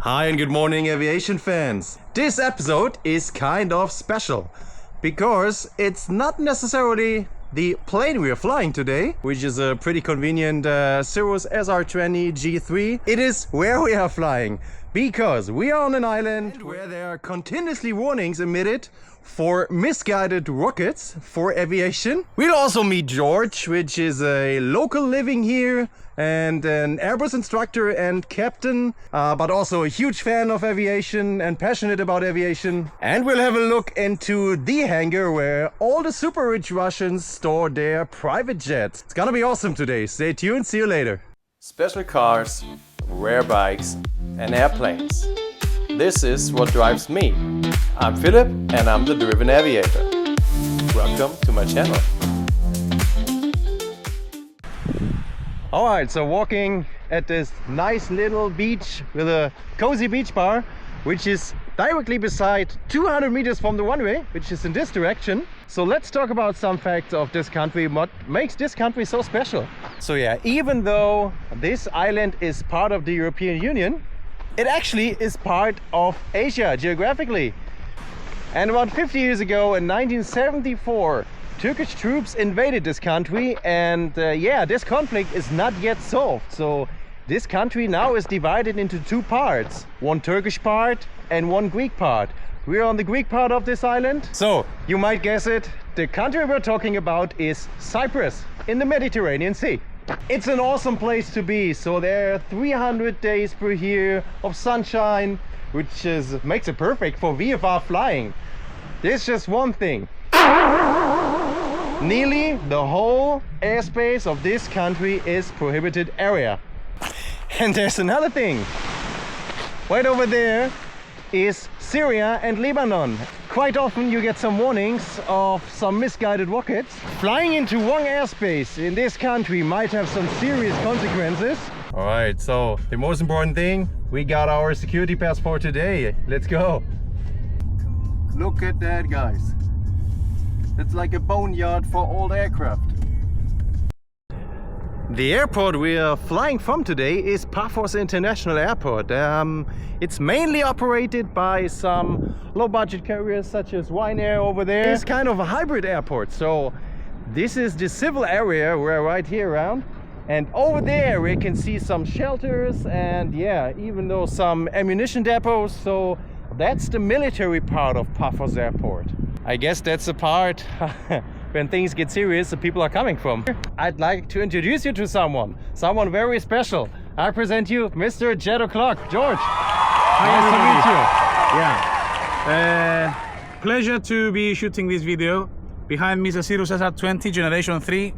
Hi and good morning, aviation fans. This episode is kind of special because it's not necessarily the plane we are flying today, which is a pretty convenient Cirrus SR20 G3. It is where we are flying because we are on an island where there are continuously warnings emitted for misguided rockets for aviation. We'll also meet George, which is a local living here and an Airbus instructor and captain, but also a huge fan of aviation and passionate about aviation. And we'll have a look into the hangar where all the super rich Russians store their private jets. It's gonna be awesome today. Stay tuned, see you later. Special cars, rare bikes and airplanes. This is what drives me. I'm Philip and I'm the Driven Aviator. Welcome to my channel. Alright, so walking at this nice little beach with a cozy beach bar, which is directly beside 200 meters from the runway, which is in this direction. So let's talk about some facts of this country, what makes this country so special. So yeah, even though this island is part of the European Union, it actually is part of Asia geographically. And about 50 years ago in 1974, Turkish troops invaded this country, and yeah, this conflict is not yet solved. So this country now is divided into two parts, one Turkish part and one Greek part. We're on the Greek part of this island. So you might guess it, the country we're talking about is Cyprus in the Mediterranean Sea. It's an awesome place to be. So there are 300 days per year of sunshine, which makes it perfect for VFR flying. There's just one thing. Nearly the whole airspace of this country is prohibited area. And there's another thing. Right over there is Syria and Lebanon. Quite often you get some warnings of some misguided rockets. Flying into wrong airspace in this country might have some serious consequences. All right, so the most important thing, we got our security passport today. Let's go. Look at that, guys. It's like a boneyard for old aircraft. The airport we are flying from today is Paphos International Airport. It's mainly operated by some low-budget carriers such as Ryanair over there. It's kind of a hybrid airport. So this is the civil area we're right here around. And over there we can see some shelters and yeah, even though some ammunition depots. So that's the military part of Paphos Airport. I guess that's the part when things get serious, the people are coming from. I'd like to introduce you to someone very special. I present you Mr. Jet O'Clock, George. Nice to meet you. Yeah. Pleasure to be shooting this video. Behind me is a Cirrus SR20 Generation 3.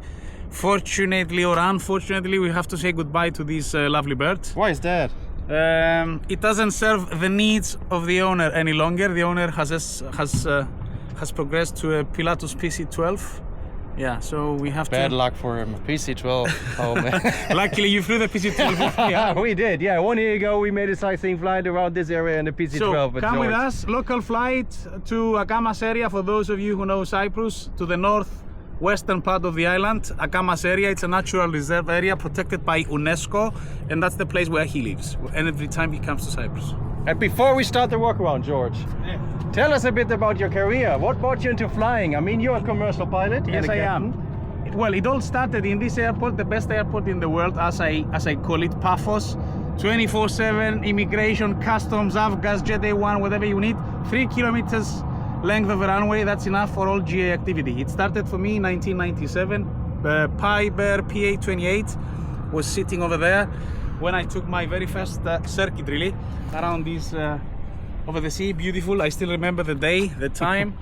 Fortunately or unfortunately, we have to say goodbye to this lovely bird. Why is that? It doesn't serve the needs of the owner any longer. The owner has progressed to a Pilatus PC-12. Yeah, so we have Bad luck for him. PC-12. Oh man. Luckily you flew the PC-12. Yeah, we did. Yeah, 1 year ago we made a sightseeing flight around this area in the PC-12. So come with us. Local flight to Akamas area for those of you who know Cyprus, to the northwestern part of the island. Akamas area, it's a natural reserve area protected by UNESCO, and that's the place where he lives. And every time he comes to Cyprus. And before we start the walk around, George, tell us a bit about your career. What brought you into flying? I mean, you're a commercial pilot. Yes, I am. Well, it all started in this airport, the best airport in the world, as I call it, Paphos. 24/7 immigration, customs, avgas, Jet A1, whatever you need. 3 kilometers length of a runway, that's enough for all GA activity. It started for me in 1997. Piper PA-28 was sitting over there when I took my very first circuit, really, around this over the sea. Beautiful. I still remember the day, the time,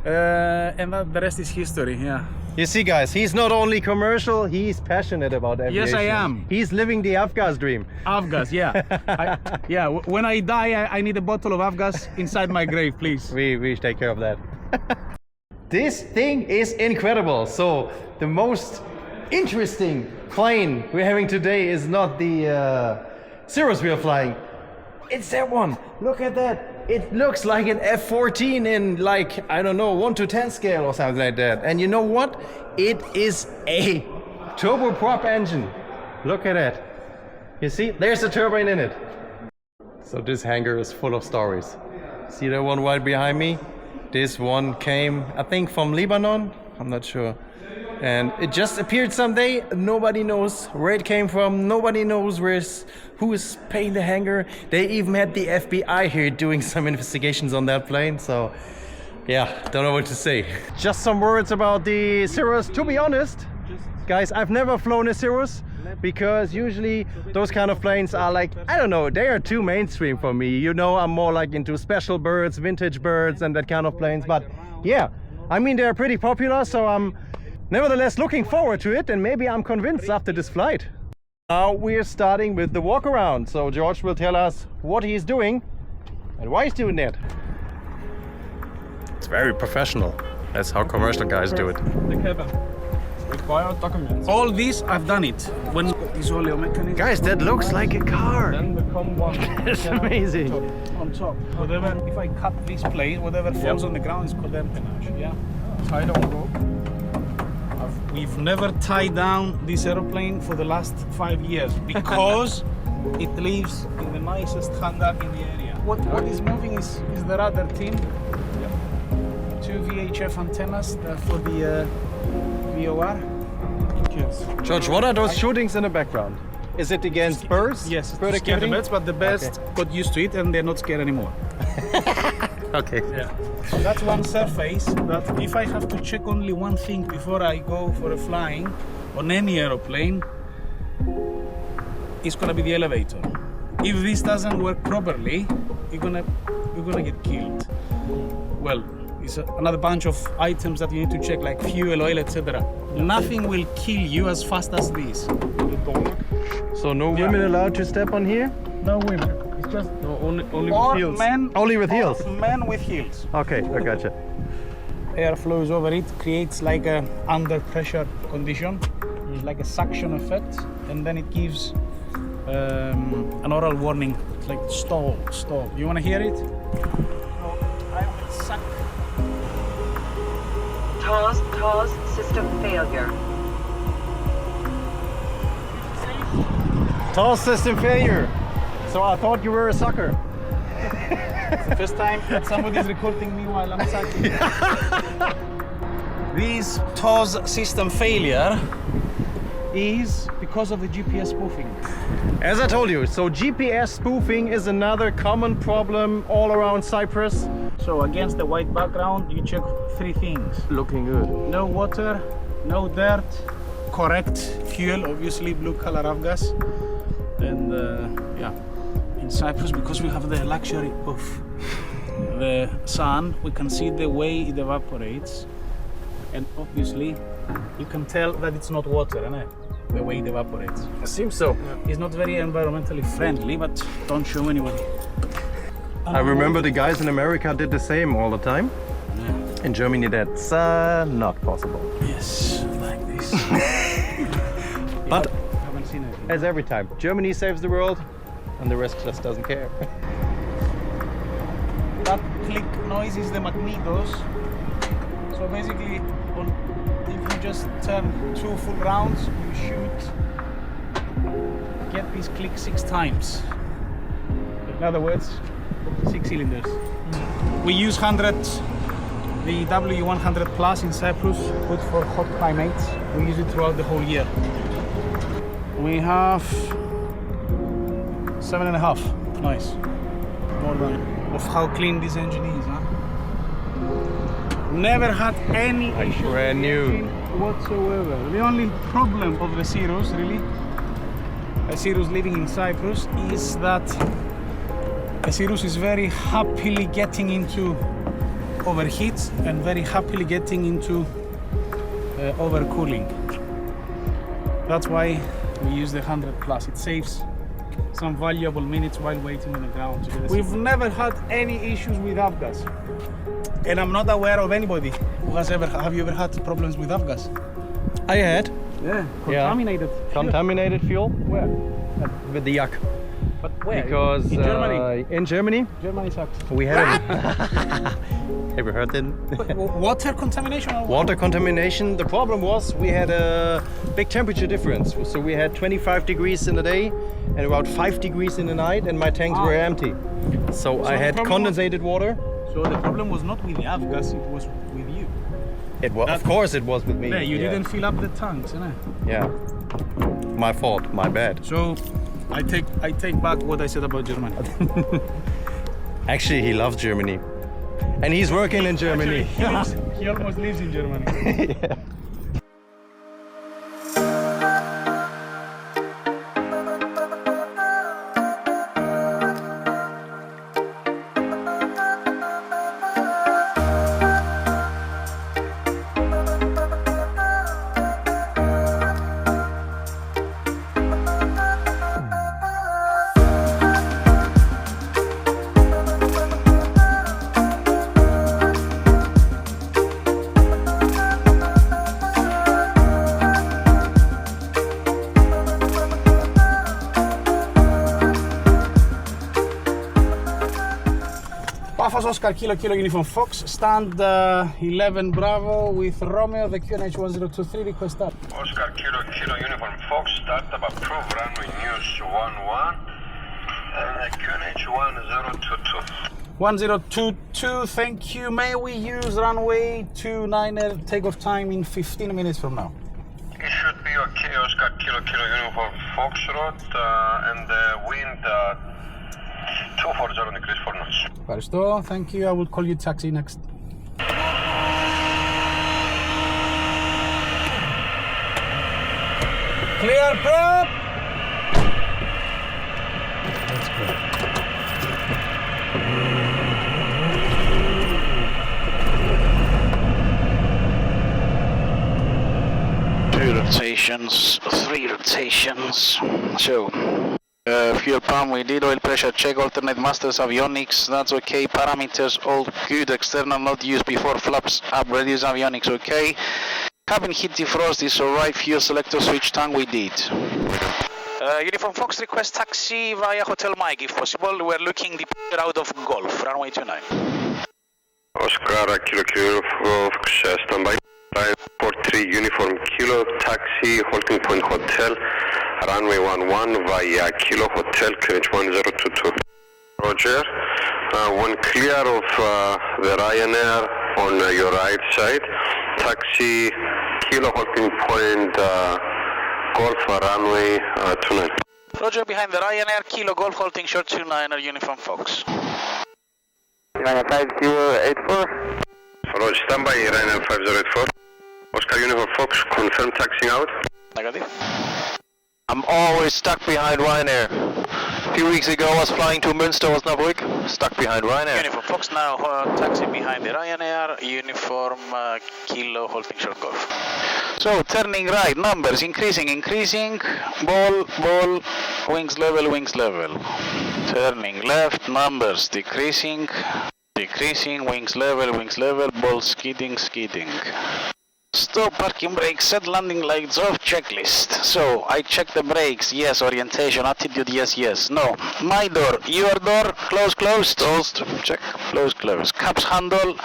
and the rest is history. Yeah. You see, guys, he's not only commercial, he's passionate about aviation. Yes, I am. He's living the Avgas dream. Avgas, yeah. When I die, I need a bottle of Avgas inside my grave, please. We take care of that. This thing is incredible. So the most interesting plane we're having today is not the Cirrus we are flying. It's that one. Look at that. It looks like an F-14 in, like, I don't know, 1 to 10 scale or something like that. And you know what? It is a turboprop engine. Look at that. You see, there's a turbine in it. So this hangar is full of stories. See that one right behind me? This one came, I think, from Lebanon. I'm not sure. And it just appeared someday. Nobody knows where it came from. Nobody knows who is paying the hangar. They even had the FBI here doing some investigations on that plane. So yeah, don't know what to say. Just some words about the Cirrus. To be honest, guys, I've never flown a Cirrus because usually those kind of planes are like, I don't know, they are too mainstream for me. You know, I'm more like into special birds, vintage birds and that kind of planes. But yeah, I mean, they're pretty popular, so I'm nevertheless looking forward to it, and maybe I'm convinced after this flight. Now we're starting with the walk around, so George will tell us what he's doing and why he's doing that. It's very professional. That's how commercial guys do it. The cabin. Require documents. All this, I've done it. When this oleo mechanism. Guys, that looks like a car. Then the come one. That's amazing. On top. Whatever, if I cut this plate, whatever falls on the ground is called empennage. Yeah. Tie down rope. We've never tied down this aeroplane for the last 5 years because it lives in the nicest hangar in the area. What is moving is the rudder team. Yeah. 2 VHF antennas for the VOR. Yes. George, what are those shootings in the background? Is it against birds? Yes, bird to scare the activity? birds, but the birds got used to it and they're not scared anymore. Okay. Yeah. So that's one surface that if I have to check only one thing before I go for a flying on any aeroplane, it's gonna be the elevator. If this doesn't work properly, you're gonna get killed. Well, it's another bunch of items that you need to check, like fuel, oil, etc. Nothing will kill you as fast as this. So no women allowed to step on here? No women. It's just Only or with heels. men. Only with or heels? Men with heels. Okay, I gotcha. Air flows over it, creates like a under pressure condition, like a suction effect, and then it gives an oral warning, like stall. You want to hear it? So I will suck. TOS system failure. TOS system failure. So I thought you were a sucker. It's the first time that somebody is recording me while I'm sucking. This TOS system failure is because of the GPS spoofing. As I told you, so GPS spoofing is another common problem all around Cyprus. So against the white background, you check 3 things. Looking good. No water, no dirt, correct fuel, obviously blue color avgas, and yeah, in Cyprus, because we have the luxury of the sun, we can see the way it evaporates, and obviously you can tell that it's not water, isn't it? The way it evaporates. It seems so. It's not very environmentally friendly, but don't show anybody. I remember the guys in America did the same all the time. Yeah. In Germany, that's not possible. Yes, like this. But I haven't seen it. as every time, Germany saves the world, and the rest just doesn't care. That click noise is the magnetos. So basically, if you just turn 2 full rounds, you shoot, get this click 6 times. In other words, 6 cylinders. We use 100, the W100 Plus in Cyprus, good for hot climates. We use it throughout the whole year. We have 7.5. Nice. More than of how clean this engine is, huh? Never had any Like issue brand with the new. engine whatsoever. The only problem of the Cirrus, really, a Cirrus living in Cyprus, is that a Cirrus is very happily getting into overheat and very happily getting into overcooling. That's why we use the 100 Plus. It saves some valuable minutes while waiting on the ground. We've never had any issues with avgas, and I'm not aware of anybody who has ever. Have you ever had problems with avgas? I had Yeah, contaminated. contaminated fuel Where? with the yak. But where? Because in Germany. In Germany Germany sucks. we had have you heard that? Water contamination or Water contamination. The problem was we had a big temperature difference. So we had 25 degrees in the day and about 5 degrees in the night, and my tanks were empty. So I had condensated water. So the problem was not with the avgas, it was with you. It was, of course, it was with me. Yeah, you didn't fill up the tanks, innit? Yeah, my fault, my bad. So I take back what I said about Germany. Actually, he loves Germany, and he's working in Germany. Actually, he almost lives in Germany. Yeah. Paphos Oscar Kilo Kilo Uniform Fox, stand 11 Bravo with Romeo, the QNH 1023, request start. Oscar Kilo Kilo Uniform Fox, startup approved, runway news 11, and QNH 1022. 1022, thank you. May we use runway 29er takeoff time in 15 minutes from now? It should be okay, Oscar Kilo Kilo Uniform Foxtrot, and the wind 240 degrees 4 knots. Ευχαριστώ, thank you. I will call you taxi next. Clear prep! Let's go. Two rotations, three rotations. So, fuel pump, we did oil pressure check, alternate masters, avionics, that's okay. Parameters, all good. External not used before, flaps up, reduce avionics, okay. Cabin heat defrost is alright. Fuel selector switch tank, we did. Uniform Fox, request taxi via Hotel Mike if possible. We're looking the picture out of Golf, runway 29. Oscar Kilo Kilo Fox, standby. 43 Uniform Kilo, taxi, holding point hotel, runway 11 via Kilo Hotel, QNH 1022. Roger. When clear of the Ryanair on your right side, taxi, Kilo holding point, Golf, runway 29. Roger, behind the Ryanair, Kilo Golf holding short 29er, Uniform Fox. Ryanair 5084. Roger, standby, Ryanair 5084. Oscar Uniform Fox, confirm taxiing out. Negative. I'm always stuck behind Ryanair. A few weeks ago I was flying to Münster, Osnabrück, stuck behind Ryanair. Uniform Fox now, taxi behind the Ryanair, Uniform Kilo holding short Golf. So, turning right, numbers increasing, ball, wings level, Turning left, numbers decreasing, wings level, ball skidding. Stop, parking brakes, set landing lights off, checklist. So, I check the brakes, yes, orientation, attitude, yes, no. My door, your door, closed, check, closed. Caps handle,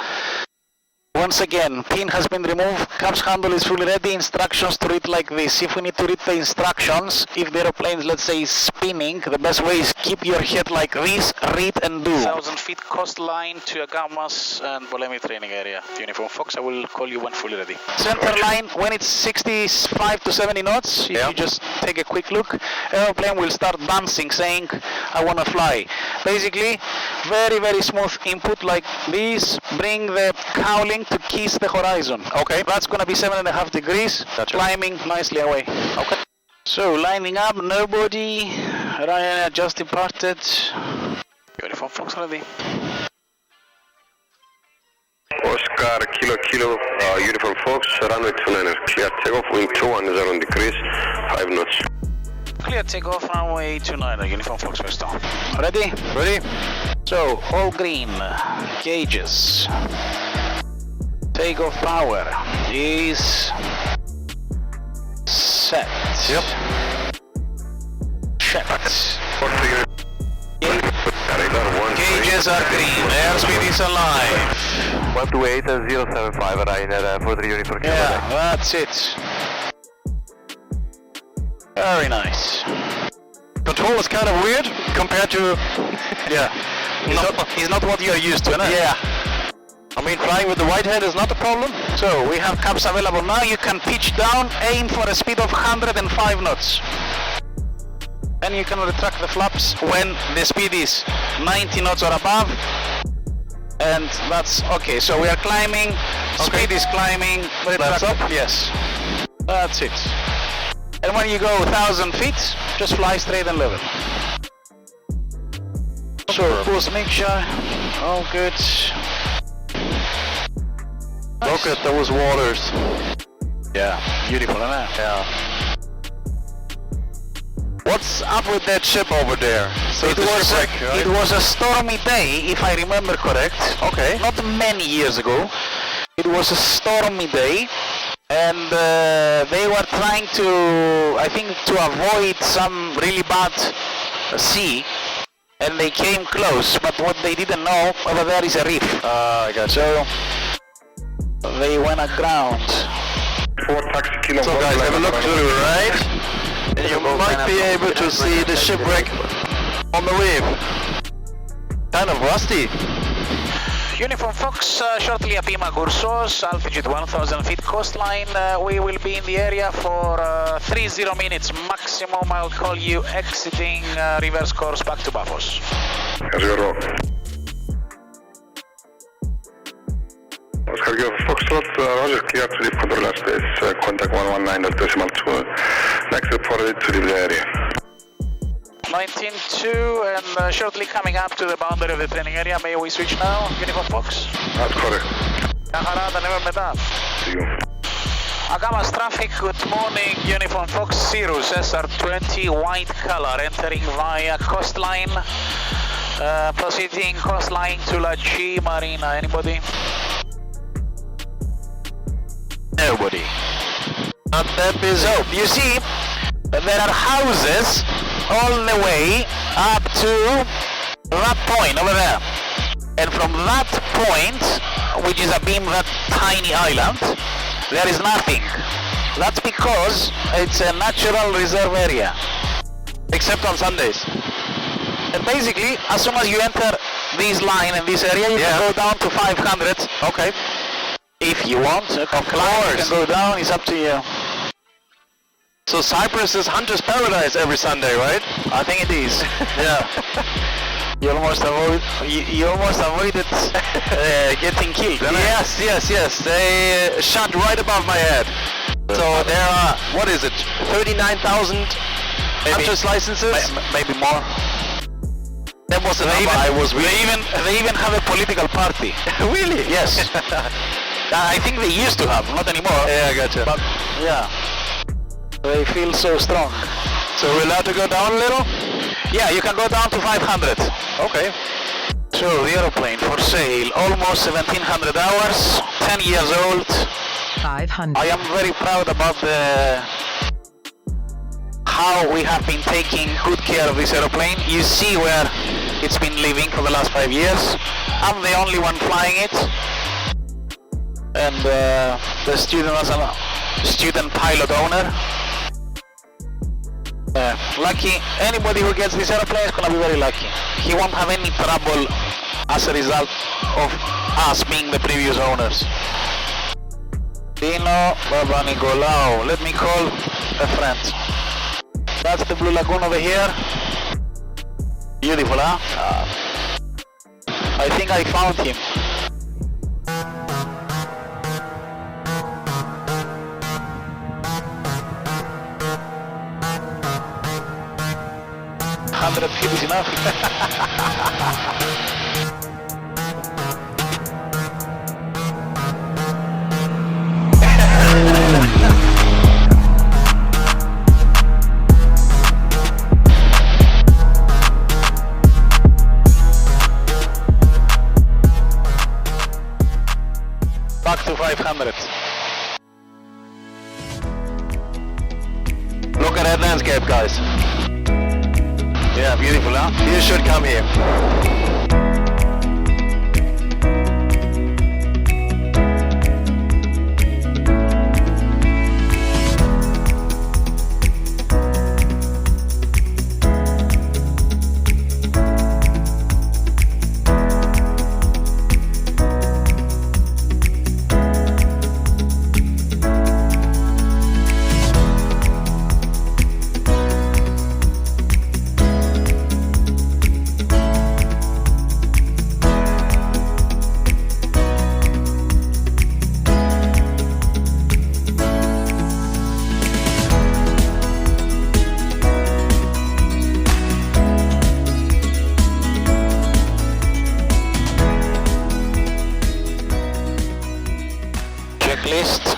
once again, pin has been removed, caps handle is fully ready, instructions to read like this. If we need to read the instructions, if the aeroplane, let's say, is spinning, the best way is keep your head like this, read and do. 1,000 feet coastline to Agamas and Bolemi training area. Uniform Fox, I will call you when fully ready. Center line, when it's 65 to 70 knots, if you just take a quick look, aeroplane will start dancing, saying, I want to fly. Basically, very, very smooth input like this, bring the cowling to kiss the horizon. Okay, that's gonna be 7.5 degrees, climbing nicely away. Okay. So, lining up, nobody, Ryanair just departed. Uniform Fox ready. Oscar Kilo Uniform Fox, runway 29er, clear takeoff, wind 210 degrees, 5 knots. Clear takeoff, runway 29er, Uniform Fox first on. Ready? So, all green, gauges. Takeoff power is set. Yep. Checked. 43 lights are green, airspeed is alive. 128.075 Ryanair for the uniform. Yeah, that's it. Very nice. Control is kind of weird compared to... Yeah. It's not what you're used to, no? Yeah. I mean, flying with the right hand is not a problem. So, we have caps available now. You can pitch down, aim for a speed of 105 knots. And you can retract the flaps when the speed is 90 knots or above. And that's okay. So we are climbing, speed is climbing, Flaps up? Yes. That's it. And when you go 1,000 feet, just fly straight and level. So, boost mixture, all good. Look at those waters. Yeah, beautiful, isn't it? Yeah. What's up with that ship over there? So It was a stormy day, if I remember correct. Okay. Not many years ago. It was a stormy day, and they were trying to, I think, to avoid some really bad sea, and they came close. But what they didn't know, over there is a reef. I got you. So they went aground. For taxi kilo. So guys, have a look to the right, and you might be able to see the shipwreck on the reef. Kind of rusty. Uniform Fox, shortly up Imagursos, altitude 1,000 feet coastline. We will be in the area for 30 minutes maximum. I'll call you exiting reverse course back to Paphos. Oscar Golf Foxtrot, Roger, clear to leave control airspace, contact 119.2. Next reported to leave the area. 19.2 and shortly coming up to the boundary of the training area. May we switch now, Uniform Fox? That's correct. Naharada, never met up. See you. Agamas traffic, good morning, Uniform Fox, Cirrus SR20 white color entering via coastline, proceeding coastline to La G Marina. Anybody? Nobody. Not that busy. So, you see, there are houses all the way up to that point over there. And from that point, which is a beam, that tiny island, there is nothing. That's because it's a natural reserve area. Except on Sundays. And basically, as soon as you enter this line and this area, you can go down to 500. Okay. If you want, of course. You can go down, it's up to you. So Cyprus is hunter's paradise every Sunday, right? I think it is. Yeah. You almost avoided getting killed. Yes. They shot right above my head. So there are, what is it, 39,000 hunter's licenses? Maybe more. That was the number I was reading. They even have a political party. Really? Yes. I think they used to have, not anymore. Yeah, I gotcha. But yeah, they feel so strong. So we're allowed to go down a little? Yeah, you can go down to 500. Okay. So the aeroplane for sale, almost 1,700 hours, 10 years old. 500. I am very proud about how we have been taking good care of this aeroplane. You see where it's been living for the last 5 years. I'm the only one flying it. And the student was a student pilot owner. Lucky, anybody who gets this aeroplane is gonna be very lucky. He won't have any trouble as a result of us being the previous owners. Dino Baba Nicolau, let me call a friend. That's the Blue Lagoon over here. Beautiful, huh? I think I found him. $100 feet is enough. Back to 500. Look at that landscape, guys. Yeah, beautiful, huh? You should come here. checklist.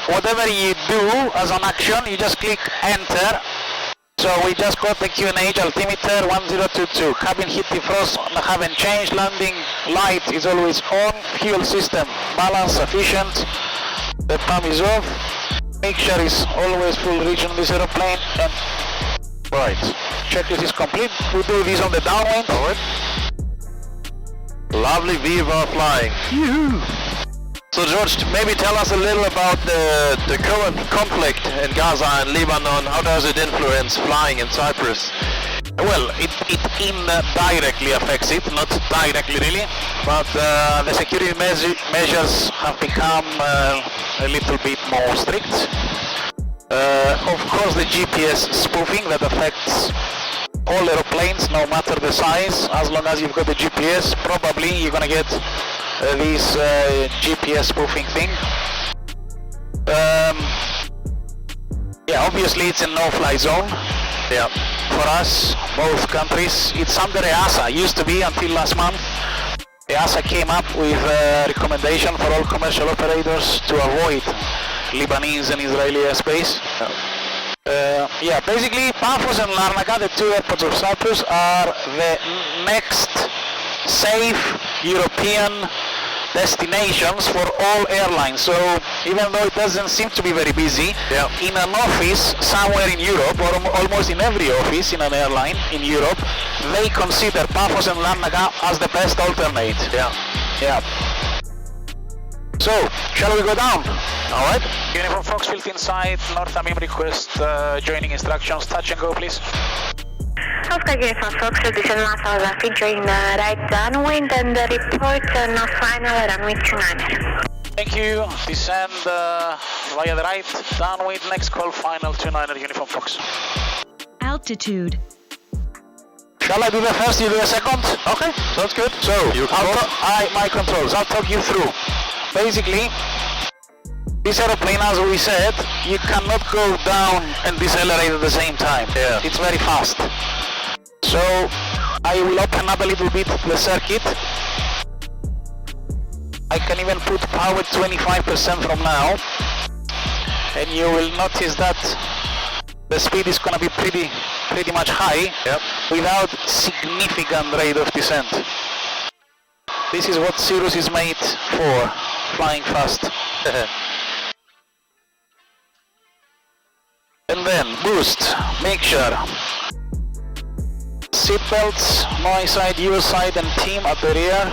Whatever you do as an action, you just click enter. So we just got the QNH altimeter 1022. Cabin heat defrost haven't changed. Landing light is always on. Fuel system balance sufficient. The pump is off. Mixture is always full reach on this aeroplane. And right, checklist is complete. We do this on the downwind. Alright. Lovely Viva flying. So George, maybe tell us a little about the current conflict in Gaza and Lebanon. How does it influence flying in Cyprus? Well, it indirectly affects it, not directly really, but the security measures have become a little bit more strict. Of course, the GPS spoofing that affects all aeroplanes, no matter the size. As long as you've got the GPS, probably you're gonna get this GPS spoofing thing. Yeah, obviously it's a no-fly zone. Yeah. For us, both countries, it's under EASA. Used to be until last month. EASA came up with a recommendation for all commercial operators to avoid Lebanese and Israeli airspace. Yeah, basically Paphos and Larnaca, the two airports of Cyprus, are the next safe European destinations for all airlines. So even though it doesn't seem to be very busy, in an office somewhere in Europe, or almost in every office in an airline in Europe, they consider Paphos and Larnaca as the best alternate. Yeah. So, shall we go down? Alright. Uniform Fox, field inside, North Amim request joining instructions, touch and go please. Oscar Uniform Fox, descend 1000 feet, join right downwind and report now final runway 29er. Thank you, descend via the right, downwind, next call final 29er Uniform Fox. Altitude. Shall I do the first, you do the second? Okay, sounds good. So, my controls, I'll talk you through. Basically, this aeroplane, as we said, you cannot go down and decelerate at the same time. Yeah. It's very fast. So I will open up a little bit the circuit. I can even put power 25% from now. And you will notice that the speed is going to be pretty much high without significant rate of descent. This is what Cirrus is made for, flying fast. And then boost, mixture, seatbelts, my side, your side, and team at the rear.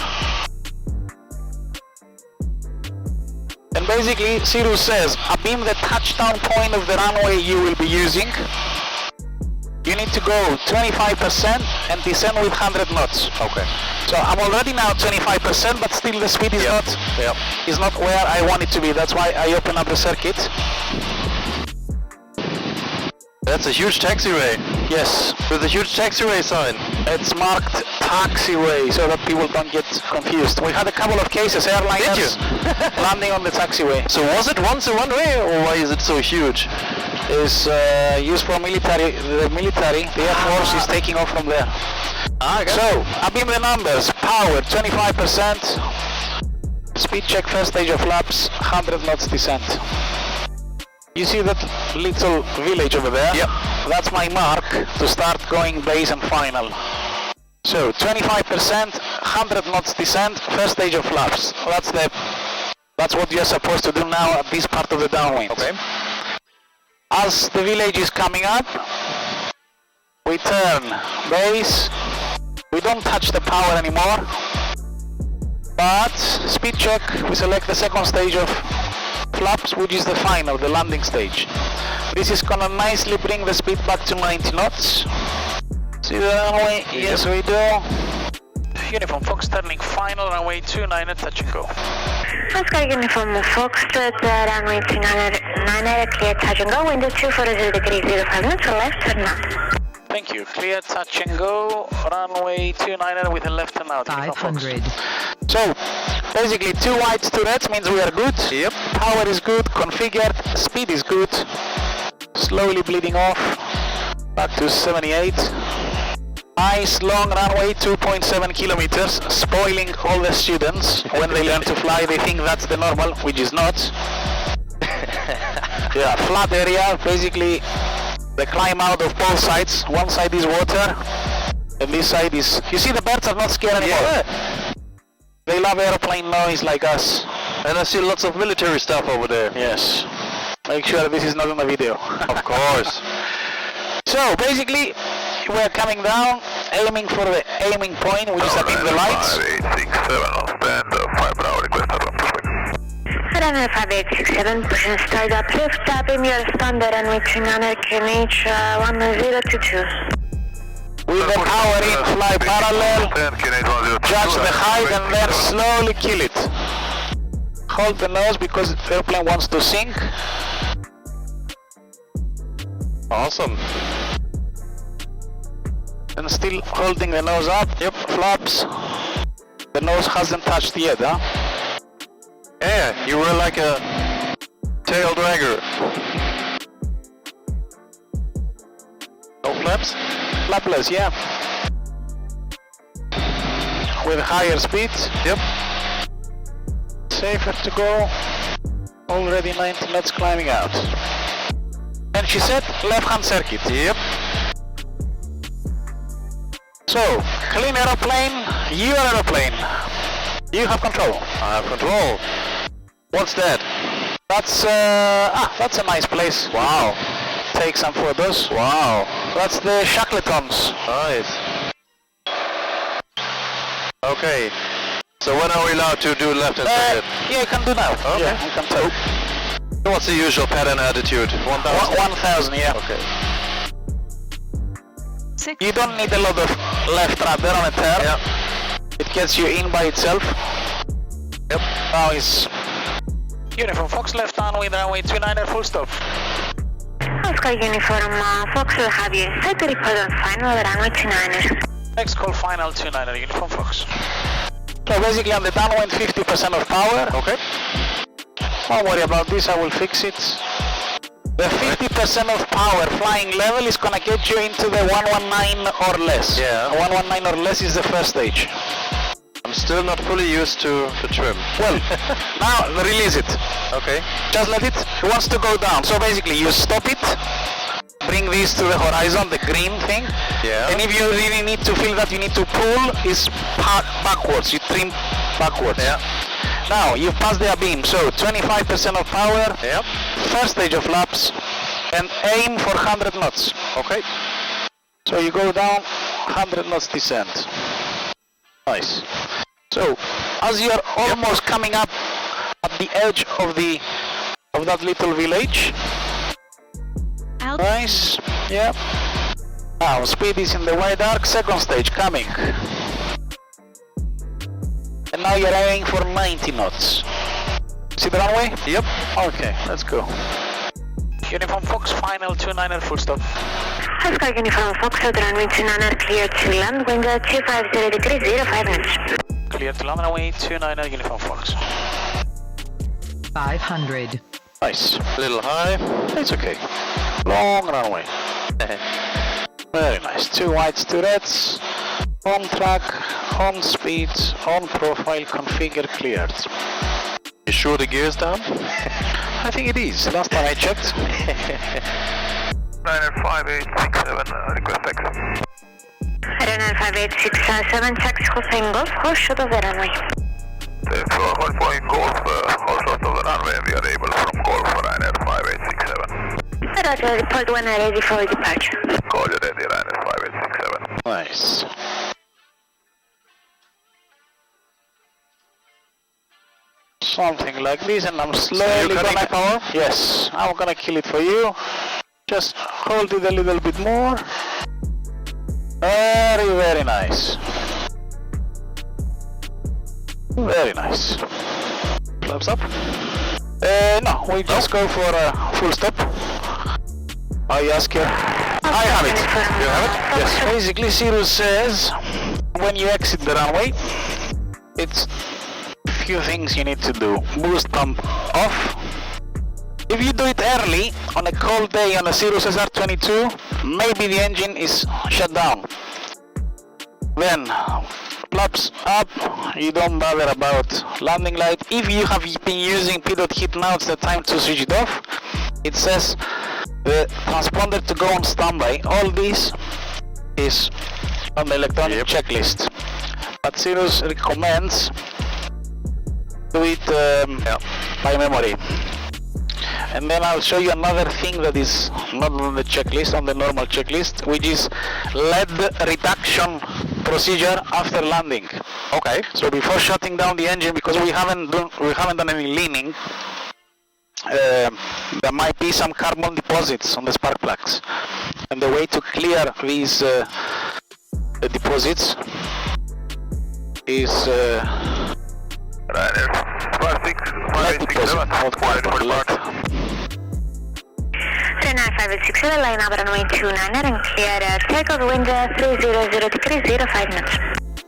And basically Cirrus says, abeam the touchdown point of the runway you will be using. You need to go 25% and descend with 100 knots. Okay. So I'm already now 25%, but still the speed is not where I want it to be. That's why I open up the circuit. That's a huge taxiway. Yes. With a huge taxiway sign. It's marked taxiway so that people don't get confused. We had a couple of cases, airliners landing on the taxiway. So was it once a runway, or why is it so huge? It's used for military. The Air Force is taking off from there. So, abeam the numbers. Power 25%. Speed check first stage of flaps, 100 knots descent. You see that little village over there? Yep. That's my mark to start going base and final. So 25%, 100 knots descent, first stage of flaps. That's what you're supposed to do now at this part of the downwind. Okay. As the village is coming up, we turn base. We don't touch the power anymore. But speed check, we select the second stage of flaps, which is the final, the landing stage. This is gonna nicely bring the speed back to 90 knots. See the runway? Yes, we do. Uniform Fox turning final, runway 29er, touch and go. Oscar Uniform Fox, runway 29er, clear touch and go, window 240 degrees, 05 knots, left turn out. Thank you. Clear touch and go, runway 29er with a left turn out. 500. So, basically 2 whites, 2 reds means we are good. Yep. Power is good, configured, speed is good. Slowly bleeding off, back to 78. Nice long runway, 2.7 kilometers, spoiling all the students. When they learn to fly, they think that's the normal, which is not. Yeah, flat area, basically they climb out of both sides. One side is water, and this side is... You see, the birds are not scared anymore. Yeah. They love airplane noise like us. And I see lots of military stuff over there. Yes. Make sure this is not on the video. Of course. So basically, we're coming down, aiming for the aiming point, which is up in the lights. 5867 on stand, 5 per hour request at Runway 5867, pushing straight up, lift up, in your standard runway 29 QNH 1022. With the power in, fly parallel, judge the height and then slowly kill it. Hold the nose because the airplane wants to sink. Awesome. And still holding the nose up. Yep, flaps. The nose hasn't touched yet, huh? Yeah, you were like a tail dragger. No flaps? Flapless, yeah. With higher speeds. Yep. Safer to go. Already 90 knots climbing out. And she said left-hand circuit. Yep. So, clean aeroplane, your aeroplane. You have control. I have control. What's that? That's a nice place. Wow. Take some photos. Wow. That's the Shackletons. Nice. Okay. So when are we allowed to do left and circuit? Yeah, you can do now. Okay. Yeah, you can tell. What's the usual pattern attitude? 1,000? 1,000, yeah. Okay. You don't need a lot of left rudder on a turn. Yeah. It gets you in by itself. Yep. Now it's Uniform Fox left runway, runway 29er, full stop. Oscar Uniform Fox will have you set to report on final runway 29er. Next call final 29er, Uniform Fox. So basically on the downwind 50% of power. Okay. Don't worry about this, I will fix it. The 50% of power flying level is gonna get you into the 119 or less. Yeah. 119 or less is the first stage. I'm still not fully used to the trim. Well, now release it. Okay. Just let it. It wants to go down. So basically you stop it, bring this to the horizon, the green thing. Yeah. And if you really need to feel that you need to pull, it's backwards. You trim backwards. Yeah. Now you pass the beam. So 25% of power. Yep. First stage of laps, and aim for 100 knots. Okay. So you go down, 100 knots descent. Nice. So as you're almost coming up at the edge of that little village. Nice. Yeah. Now speed is in the wide arc. Second stage coming. And now you're aiming for 90 knots. See the runway? Yep. Okay, let's go. Uniform Fox, final 29er, full stop. Oscar Uniform Fox at runway 29er, clear to land, wind 250 degrees, 05 knots. Clear to land, runway 29er, Uniform Fox. 500. Nice. A little high. It's okay. Long runway. Very nice. 2 whites, 2 reds. On track, on speed, on profile, configure, cleared. You sure the gear's down? I think it is. Last time I checked. 5867, request X. Runway 5867, taxi Hussein Golf, hold short of the runway. For Hussein Golf, hold short of the runway, we are able from Golf Ryanair 5867. Roger, report when ready for departure. Call you ready, Ryanair 5867. Nice. Something like this, and I'm slowly gonna... power? Yes, I'm gonna kill it for you. Just hold it a little bit more. Very, very nice. Very nice. Flaps up? No, we just go for a full stop. I ask you. I have it. You have it? Yes. Basically, Cirrus says when you exit the runway, it's few things you need to do. Boost pump off. If you do it early on a cold day on a Cirrus SR20 maybe the engine is shut down. Then flaps up, you don't bother about landing light. If you have been using PDOT heat, now it's the time to switch it off. It says the transponder to go on standby. All this is on the electronic checklist, but Cirrus recommends do it by memory. And then I'll show you another thing that is not on the checklist, on the normal checklist, which is lead reduction procedure after landing. Okay. So before shutting down the engine, because we haven't done any leaning, there might be some carbon deposits on the spark plugs, and the way to clear these deposits is lead deposit, not carbon, lead. 39567, line up runway 29 and clear takeoff wind 300 degrees 05 knots.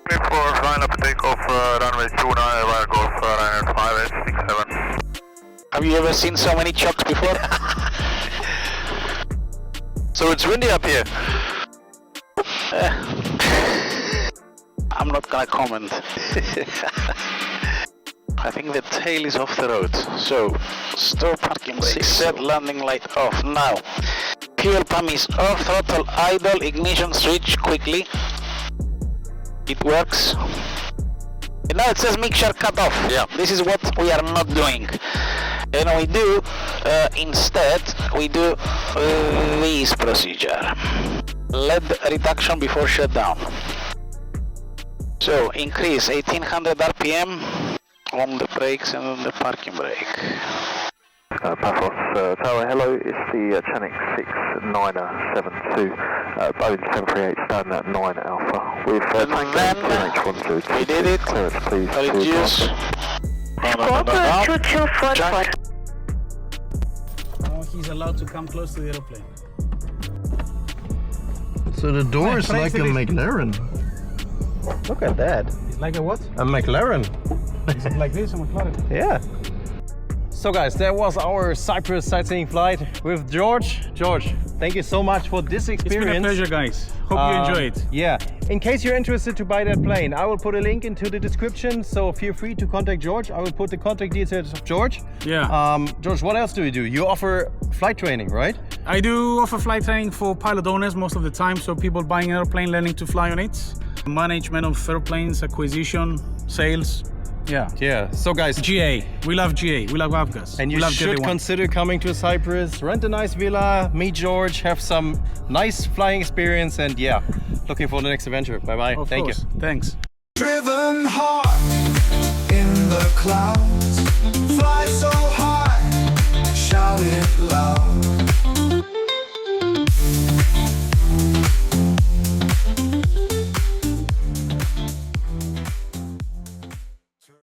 For line up takeoff runway 29, via Golf Ryanair 5867. Have you ever seen so many chocks before? So it's windy up here. I'm not gonna comment. I think the tail is off the road. So, stop parking brake set, landing light off. Now, fuel pump is off, throttle idle, ignition switch quickly. It works. And now it says mixture cut off. Yeah. This is what we are not doing. And we do, instead, we do this procedure. Lead reduction before shutdown. So, increase 1800 RPM on the brakes and on the parking brake. Paphos Tower, hello, it's the Channel 6972, Boeing 738 standing at 9 Alpha. With then we did it, clearance, please. reduce. Scope 2244. Now he's allowed to come close to the aeroplane. So the door is like a McLaren. Look at that. It's like a what? A McLaren. Is it like this, a McLaren? Yeah. So guys, that was our Cyprus sightseeing flight with George. George, thank you so much for this experience. It's been a pleasure, guys. Hope you enjoy it. Yeah. In case you're interested to buy that plane, I will put a link into the description, so feel free to contact George. I will put the contact details of George. Yeah. George, what else do you do? You offer flight training, right? I do offer flight training for pilot owners most of the time, so people buying an airplane, learning to fly on it. Management of airplanes, acquisition, sales. Yeah. Yeah. So guys, GA. We love GA. We love Avgas. and you we love should JD1. consider coming to Cyprus, rent a nice villa, meet George, have some nice flying experience, and yeah, looking for the next adventure. Bye bye. Of Thank course. you. Thanks. Driven hard in the clouds, fly so